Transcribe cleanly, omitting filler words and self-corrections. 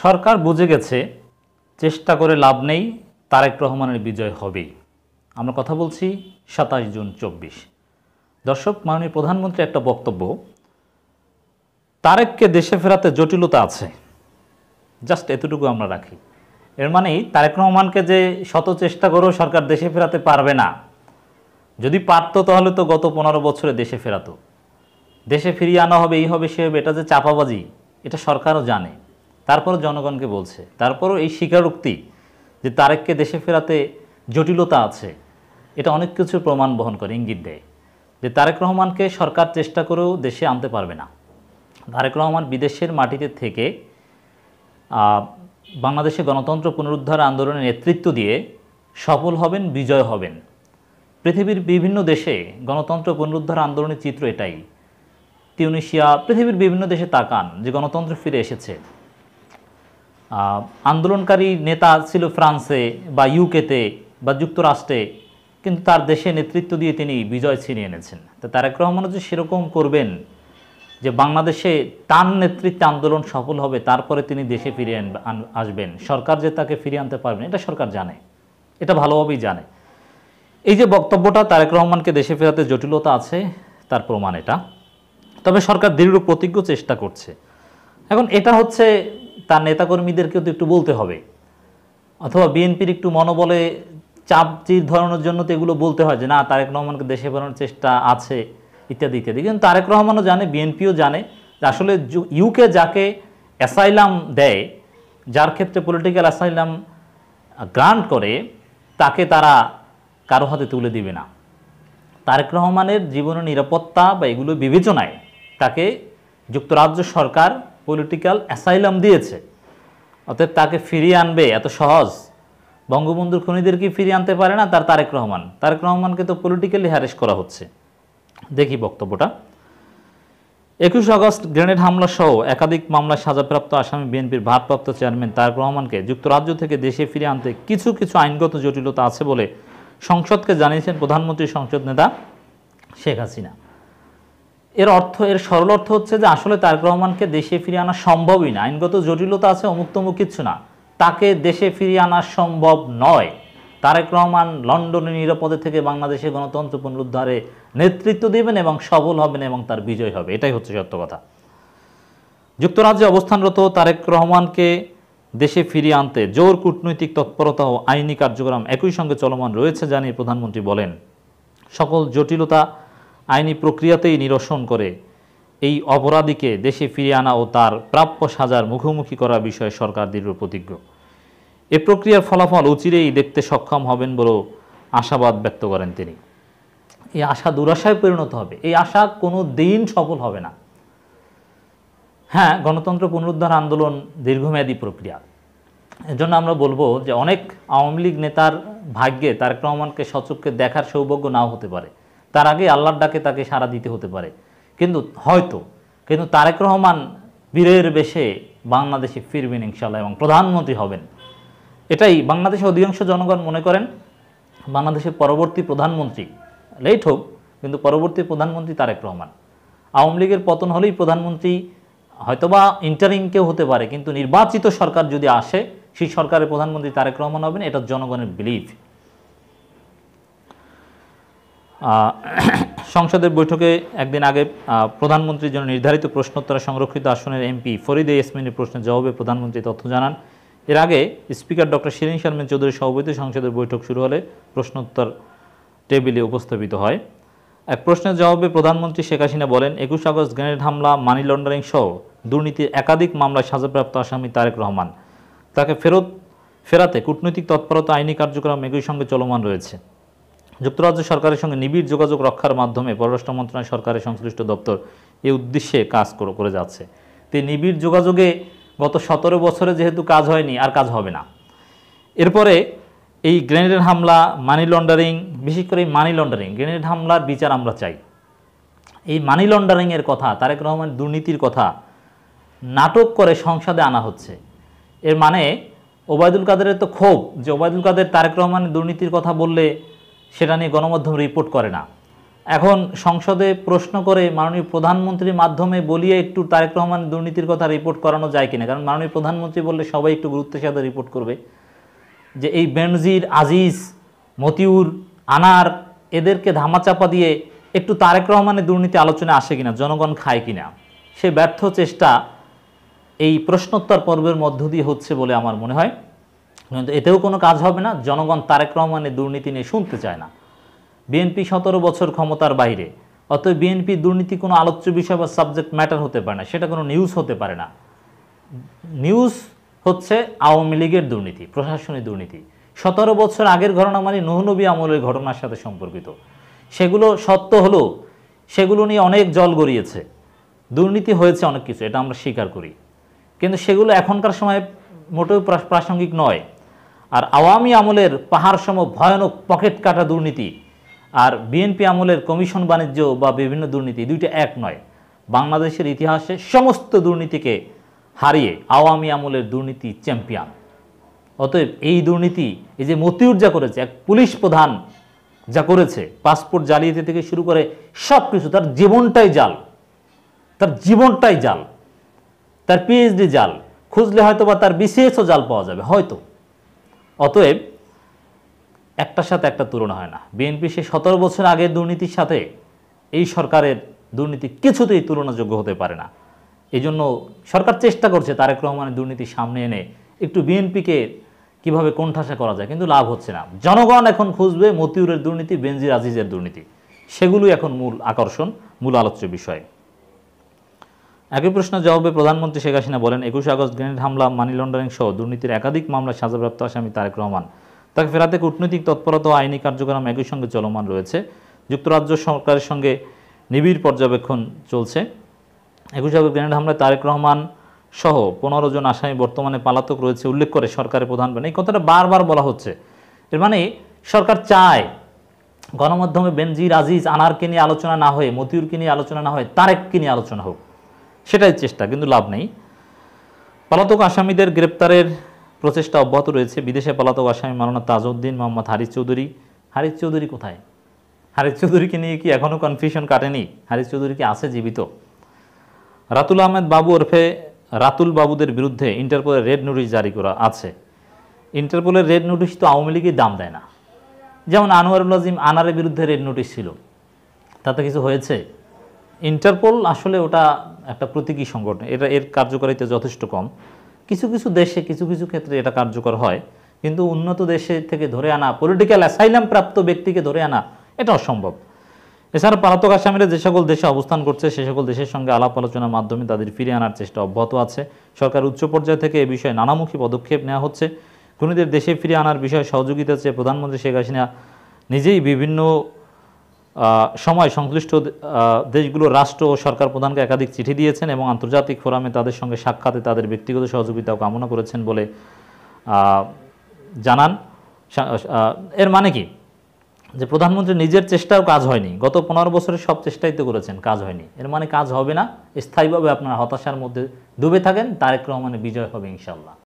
সরকার বুঝে গেছে চেষ্টা করে লাভ নেই, তারেক রহমানের বিজয় হবেই। আমরা কথা বলছি 27 জুন 24। দর্শক, মাননীয় প্রধানমন্ত্রী একটা বক্তব্য, তারেককে দেশে ফেরাতে জটিলতা আছে, জাস্ট এতটুকু আমরা রাখি। এর মানেই তারেক রহমানকে যে শত চেষ্টা করেও সরকার দেশে ফেরাতে পারবে না। যদি পারতো তাহলে তো গত 15 বছরে দেশে ফেরাতো। দেশে ফিরিয়ে আনা হবে, এই হবে, সে হবে, এটা যে চাপাবাজি, এটা সরকারও জানে। তারপরও জনগণকে বলছে, তারপরও এই স্বীকারোক্তি যে তারেককে দেশে ফেরাতে জটিলতা আছে, এটা অনেক কিছুর প্রমাণ বহন করে, ইঙ্গিত দেয় যে তারেক রহমানকে সরকার চেষ্টা করেও দেশে আনতে পারবে না। তারেক রহমান বিদেশের মাটিতে থেকে বাংলাদেশে গণতন্ত্র পুনরুদ্ধার আন্দোলনের নেতৃত্ব দিয়ে সফল হবেন, বিজয় হবেন। পৃথিবীর বিভিন্ন দেশে গণতন্ত্র পুনরুদ্ধার আন্দোলনের চিত্র এটাই। তিউনিসিয়া, পৃথিবীর বিভিন্ন দেশে তাকান যে গণতন্ত্র ফিরে এসেছে। আন্দোলনকারী নেতা ছিল ফ্রান্সে বা ইউকেতে বা যুক্তরাষ্ট্রে, কিন্তু তার দেশে নেতৃত্ব দিয়ে তিনি বিজয় ছিনিয়ে এনেছেন। তো তারেক রহমানও যে সেরকম করবেন যে বাংলাদেশে তার নেতৃত্বে আন্দোলন সফল হবে, তারপরে তিনি দেশে ফিরিয়ে আসবেন, সরকার যে তাকে ফিরিয়ে আনতে পারবেন, এটা সরকার জানে, এটা ভালোভাবেই জানে। এই যে বক্তব্যটা তারেক রহমানকে দেশে ফেরাতে জটিলতা আছে, তার প্রমাণ এটা। তবে সরকার দৃঢ় প্রতিজ্ঞ চেষ্টা করছে। এখন এটা হচ্ছে তার নেতাকর্মীদেরকেও তো একটু বলতে হবে, অথবা বিএনপির একটু মনোবলে চাপ চির ধরানোর জন্য তো এগুলো বলতে হয় যে না, তারেক রহমানকে দেশে ফেরানোর চেষ্টা আছে, ইত্যাদি ইত্যাদি। কিন্তু তারেক রহমানও জানে, বিএনপিও জানে যে আসলে ইউকে যাকে অ্যাসাইলাম দেয়, যার ক্ষেত্রে পলিটিক্যাল অ্যাসাইলাম গ্রান্ট করে, তাকে তারা কারো হাতে তুলে দিবে না। তারেক রহমানের জীবনের নিরাপত্তা বা এগুলো বিবেচনায় তাকে যুক্তরাজ্য সরকার পলিটিক্যাল অ্যাসাইলাম দিয়েছে। অতএব তাকে ফিরিয়ে আনবে এত সহজ? বঙ্গবন্ধুর খুনিদেরকে ফিরিয়ে আনতে পারে না তারেক রহমান। তারেক রহমানকে তো পলিটিক্যালি হ্যারেস করা হচ্ছে। দেখি বক্তব্যটা। 21 আগস্ট গ্রেনেড হামলা সহ একাধিক মামলায় সাজাপ্রাপ্ত আসামি বিএনপির ভারপ্রাপ্ত চেয়ারম্যান তারেক রহমানকে যুক্তরাজ্য থেকে দেশে ফিরে আনতে কিছু আইনগত জটিলতা আছে বলে সংসদকে জানিয়েছেন প্রধানমন্ত্রী সংসদ নেতা শেখ হাসিনা। এর সরল অর্থ হচ্ছে যে আসলে তারেক রহমানকে দেশে ফিরিয়ে আনা সম্ভবই না। আইনগত জটিলতা আছে, অমুক তমুক কিচ্ছু না, তাকে দেশে ফিরিয়ে আনা সম্ভব নয়। তারেক রহমান লন্ডনে নিরাপদে থেকে বাংলাদেশে গণতন্ত্র পুনরুদ্ধারে নেতৃত্ব দেবেন এবং সফল হবেন এবং তার বিজয় হবে, এটাই হচ্ছে সত্য কথা। যুক্তরাজ্যে অবস্থানরত তারেক রহমানকে দেশে ফিরিয়ে আনতে জোর কূটনৈতিক তৎপরতা ও আইনি কার্যক্রম একই সঙ্গে চলমান রয়েছে জানিয়ে প্রধানমন্ত্রী বলেন, সকল জটিলতা আইনি প্রক্রিয়াতেই নিরসন করে এই অপরাধীকে দেশে ফিরিয়ে আনা ও তার প্রাপ্য সাজার মুখোমুখি করার বিষয়ে সরকার দৃঢ় প্রতিজ্ঞ। এ প্রক্রিয়ার ফলাফল অচিরেই দেখতে সক্ষম হবেন বলেও আশাবাদ ব্যক্ত করেন তিনি। এই আশা দুরাশায় পরিণত হবে, এই আশা কোনো দিন সফল হবে না। হ্যাঁ, গণতন্ত্র পুনরুদ্ধার আন্দোলন দীর্ঘমেয়াদী প্রক্রিয়া। এজন্য আমরা বলবো যে অনেক আওয়ামী লীগ নেতার ভাগ্যে তারেক রহমানকে সচক্ষে দেখার সৌভাগ্য নাও হতে পারে, তার আগে আল্লাহর ডাকে তাকে সাড়া দিতে হতে পারে, কিন্তু তারেক রহমান বীরের বেশে বাংলাদেশে ফিরবেন ইনশাআল্লাহ এবং প্রধানমন্ত্রী হবেন। এটাই বাংলাদেশের অধিকাংশ জনগণ মনে করেন। বাংলাদেশের পরবর্তী প্রধানমন্ত্রী লেট হোক, কিন্তু পরবর্তী প্রধানমন্ত্রী তারেক রহমান। আওয়ামী লীগের পতন হলেই প্রধানমন্ত্রী হয়তোবা ইন্টারিম কেউ হতে পারে, কিন্তু নির্বাচিত সরকার যদি আসে, সেই সরকারের প্রধানমন্ত্রী তারেক রহমান হবেন, এটা জনগণের বিলিভ। সংসদের বৈঠকে একদিন আগে প্রধানমন্ত্রীর জন্য নির্ধারিত প্রশ্নোত্তরে সংরক্ষিত আসনের এমপি ফরিদে ইয়াসমিনের প্রশ্নের জবাবে প্রধানমন্ত্রী তথ্য জানান। এর আগে স্পিকার ডক্টর শিরিন শারমিন চৌধুরীর সভাপতিত্বে সংসদের বৈঠক শুরু হলে প্রশ্নোত্তর টেবিলে উপস্থাপিত হয়। এক প্রশ্নের জবাবে প্রধানমন্ত্রী শেখ হাসিনা বলেন, 21 আগস্ট গ্রেনেড হামলা, মানি লন্ডারিং সহ দুর্নীতির একাধিক মামলায় সাজাপ্রাপ্ত আসামি তারেক রহমান, তাকে ফেরাতে কূটনৈতিক তৎপরতা, আইনি কার্যক্রম একই সঙ্গে চলমান রয়েছে। যুক্তরাজ্য সরকারের সঙ্গে নিবিড় যোগাযোগ রক্ষার মাধ্যমে পররাষ্ট্র মন্ত্রণালয় সরকারের সংশ্লিষ্ট দপ্তর এই উদ্দেশ্যে কাজ করে যাচ্ছে। তো নিবিড় যোগাযোগে গত 17 বছরে যেহেতু কাজ হয়নি, আর কাজ হবে না। এরপরে এই গ্রেনেড হামলা, মানি লন্ডারিং, বিশেষ করে এই মানি লন্ডারিং, গ্রেনেড হামলার বিচার আমরা চাই। এই মানি লন্ডারিংয়ের কথা, তারেক রহমান দুর্নীতির কথা নাটক করে সংসদে আনা হচ্ছে। এর মানে ওবায়দুল কাদেরের তো ক্ষোভ যে ওবায়দুল কাদের তারেক রহমানের দুর্নীতির কথা বললে সেটা নিয়ে গণমাধ্যম রিপোর্ট করে না। এখন সংসদে প্রশ্ন করে মাননীয় প্রধানমন্ত্রীর মাধ্যমে বলিয়ে একটু তারেক রহমান দুর্নীতির কথা রিপোর্ট করানো যায় কিনা, কারণ মাননীয় প্রধানমন্ত্রী বললে সবাই একটু গুরুত্বের সাথে রিপোর্ট করবে যে এই বেনজির, আজিজ, মতিউর, আনার এদেরকে ধামাচাপা দিয়ে একটু তারেক রহমানের দুর্নীতি আলোচনা আসে কিনা, জনগণ খায় কিনা। সে ব্যর্থ চেষ্টা এই প্রশ্নোত্তর পর্বের মধ্য দিয়ে হচ্ছে বলে আমার মনে হয়, কিন্তু এতেও কোনো কাজ হবে না। জনগণ তারেক রহমানের দুর্নীতি নিয়ে শুনতে চায় না। বিএনপি 17 বছর ক্ষমতার বাইরে, অতএব বিএনপি দুর্নীতি কোনো আলোচ্য বিষয় বা সাবজেক্ট ম্যাটার হতে পারে না, সেটা কোনো নিউজ হতে পারে না। নিউজ হচ্ছে আওয়ামী লীগের দুর্নীতি, প্রশাসনিক দুর্নীতি। 17 বছর আগের ঘটনা মানে নূহ নবী আমলের ঘটনার সাথে সম্পর্কিত। সেগুলো সত্য হলো, সেগুলো নিয়ে অনেক জল গড়িয়েছে, দুর্নীতি হয়েছে অনেক কিছু, এটা আমরা স্বীকার করি, কিন্তু সেগুলো এখনকার সময় মোটেও প্রাসঙ্গিক নয়। আর আওয়ামী আমলের পাহাড় সম ভয়ানক পকেট কাটা দুর্নীতি আর বিএনপি আমলের কমিশন বাণিজ্য বা বিভিন্ন দুর্নীতি, দুইটা এক নয়। বাংলাদেশের ইতিহাসে সমস্ত দুর্নীতিকে হারিয়ে আওয়ামী আমলের দুর্নীতি চ্যাম্পিয়ন। অতএব এই দুর্নীতি, এই যে মতিউর যা করেছে, এক পুলিশ প্রধান যা করেছে, পাসপোর্ট জালিয়াতি থেকে শুরু করে সব কিছু, তার জীবনটাই জাল, তার জীবনটাই জাল, তার পিএইচডি জাল, খুঁজলে হয়তো বা তার বিসিএসও জাল পাওয়া যাবে হয়তো। অতএব একটার সাথে একটা তুলনা হয় না। বিএনপি সে 17 বছর আগের দুর্নীতির সাথে এই সরকারের দুর্নীতি কিছুতেই তুলনাযোগ্য হতে পারে না। এই জন্য সরকার চেষ্টা করছে তারেক রহমানের দুর্নীতি সামনে এনে একটু বিএনপিকে কিভাবে কোণঠাসা করা যায়, কিন্তু লাভ হচ্ছে না। জনগণ এখন খুঁজবে মতিউরের দুর্নীতি, বেনজির আজিজের দুর্নীতি, সেগুলোই এখন মূল আকর্ষণ, মূল আলোচ্য বিষয়। একই প্রশ্নের জবাবে প্রধানমন্ত্রী শেখ হাসিনা বলেন, 21 আগস্ট গ্রেনেড হামলা, মানি লন্ডারিং সহ দুর্নীতির একাধিক মামলায় সাজাপ্রাপ্ত আসামি তারেক রহমান, তাকে ফেরাতে কূটনৈতিক তৎপরতা ও আইনি কার্যক্রম একই সঙ্গে চলমান রয়েছে। যুক্তরাজ্য সরকারের সঙ্গে নিবিড় পর্যবেক্ষণ চলছে। 21 আগস্ট গ্রেনেড হামলায় তারেক রহমান সহ 15 জন আসামি বর্তমানে পলাতক রয়েছে উল্লেখ করে সরকারের প্রধান বলেন। এই কথাটা বারবার বলা হচ্ছে। এর মানে সরকার চায় গণমাধ্যমে বেনজির, আজিজ, আনারকে নিয়ে আলোচনা না হয়ে, মতিউরকে নিয়ে আলোচনা না হয়ে তারেককে নিয়ে আলোচনা হোক, সেটাই চেষ্টা, কিন্তু লাভ নেই। পলাতক আসামিদের গ্রেপ্তারের প্রচেষ্টা অব্যাহত রয়েছে। বিদেশে পলাতক আসামি মাওলানা তাজউদ্দিন, মোহাম্মদ হারিস চৌধুরী। হারিস চৌধুরী কোথায়? হারিস চৌধুরীকে নিয়ে কি এখনও কনফিউশন কাটেনি? হারিস চৌধুরী কি আছে জীবিত? রাতুল আহমেদ বাবু ওরফে রাতুল বাবুদের বিরুদ্ধে ইন্টারপোলের রেড নোটিশ জারি করা আছে। ইন্টারপোলের রেড নোটিশ তো আওয়ামী লীগই দাম দেয় না। যেমন আনোয়ারুল আজিম আনারের বিরুদ্ধে রেড নোটিশ ছিল, তাতে কিছু হয়েছে? ইন্টারপোল আসলে ওটা একটা প্রতীকী সংগঠন, এর কার্যকারিতা যথেষ্ট কম। কিছু কিছু দেশে কিছু কিছু ক্ষেত্রে এটা কার্যকর হয়, কিন্তু উন্নত দেশে থেকে ধরে আনা, পলিটিক্যাল অ্যাসাইলাম প্রাপ্ত ব্যক্তিকে ধরে আনা এটা অসম্ভব। এছাড়া পলাতক আসামিরা যে সকল দেশে অবস্থান করছে সে সকল দেশের সঙ্গে আলাপ আলোচনার মাধ্যমে তাদের ফিরিয়ে আনার চেষ্টা অব্যাহত আছে। সরকার উচ্চ পর্যায় থেকে এ বিষয়ে নানামুখী পদক্ষেপ নেওয়া হচ্ছে। খুনিদের দেশে ফিরিয়ে আনার বিষয়ে সহযোগিতা চেয়ে প্রধানমন্ত্রী শেখ হাসিনা নিজেই বিভিন্ন সময় সংশ্লিষ্ট দেশগুলোর রাষ্ট্র ও সরকার প্রধানকে একাধিক চিঠি দিয়েছেন এবং আন্তর্জাতিক ফোরামে তাদের সঙ্গে সাক্ষাতে তাদের ব্যক্তিগত সহযোগিতাও কামনা করেছেন বলে জানান। এর মানে কি যে প্রধানমন্ত্রী নিজের চেষ্টাও কাজ হয়নি, গত 15 বছরের সব চেষ্টাই তো করেছেন, কাজ হয়নি। এর মানে কাজ হবে না। স্থায়ীভাবে আপনারা হতাশার মধ্যে ডুবে থাকেন, তারেক রহমানের বিজয় হবে ইনশাল্লাহ।